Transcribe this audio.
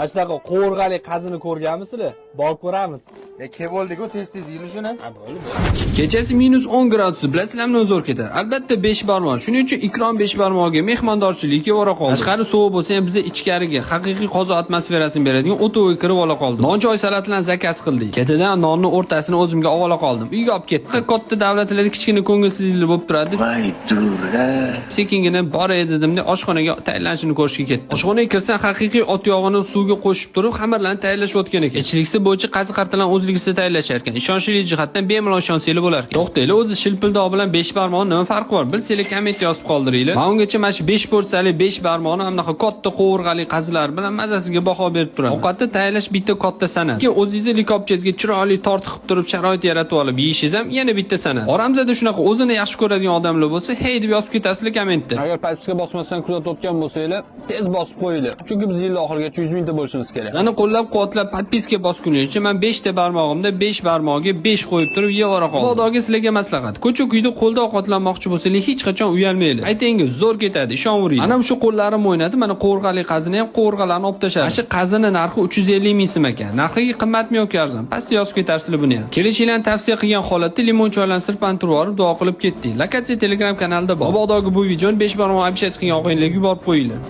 Ashtaqa qo'rg'ali qazini ko'rganmisizlar? Borib ko'ramiz. Kevoldiku tez yil shuni. Ha, bo'ldi. Kechasi -10 gradus bilasizlarmi zo'r ketadi. Albatta 5 barmoq. Shuning uchun ikrom 5 barmoqga mehmondorchilikka vora qoldi. Tashqari sovuq bo'lsa ham biz ichkariga haqiqiy qozi atmosferasini beradigan o'to'y kirib ola qoldik. Non choy salat bilan zakaz qildik. Ketidan nonni o'rtasini o'zimga olib qoldim. Uyga olib ketdim. Katta davlatlarda kichkina ko'ngilsizlik bo'lib turadi. Voy durra. Sekingina bor dedim-da oshxonaga tayyorlanishini ko'rishga ketdim. Oshxonaga kirsam haqiqiy ot yog'ini suvga qo'shib turib, xamirlarni tayyorlashayotgan ekan. Ichlikisi bo'yicha qazi-qartalan o'zligisiga tayyorlashar ekan. Ishonchli jihatdan bemalol ishonsanglar bo'lar ekan. To'xtanglar, o'zi shilpildoq bilan 5 barmoq nima farqi bor? Bilsanglar kommentda yozib qoldiringlar. Men ungacha mana shu 5 porsiyali 5 barmoqni hamda katta qo'rg'ali qazilar bilan mazasiga baho berib turaman. Ovqatni tayyorlash bitta katta san'at. Keyin o'zingizni likopchangizga chiroyli tortib qilib turib sharoit yaratib olib yeyishingiz ham yana bitta san'at. Oramizda shunaqa o'zini yaxshi ko'radigan odamlar bo'lsa, hey deb yozib ketasizlar kommentda. Agar podpiska bosmasdan kuzatayotgan bo'lsanglar, tez bosib qo'yinglar. Chunki biz yil oxirigacha 100 mingta bo'lishimiz kerak. Yana qo'llab-quvvatlab podpiska bosguningcha uchun men 5 ta barmog'imda 5 barmog'iga 5 qo'yib turib yevora qoldim. Xudoga sizlarga maslahat. Ko'cha-kuyda qo'lda ovqatlanmoqchi bo'lsangiz, hech qachon uyalmanglar. Aytingiz, zo'r ketadi, ishonavering. Mana shu qo'llarim o'ynadi, mana qo'rg'ali qazini ham qo'rg'alarni olib tashladi. Mana shu qazini narxi 350 ming so'm ekan. Narxiga qimmatmi yoki arzon? Pastga yozib ketarsizlar buni ham. Kelishinglarni tavsiya qilgan holatda limon choylarni sirpantirib olib, duo qilib ketdik. Lokatsiya Telegram kanalida bor. Mabodogi bu videoni 5 barmoq abishat qilgan o'g'inglarga yuborib qo'yinglar.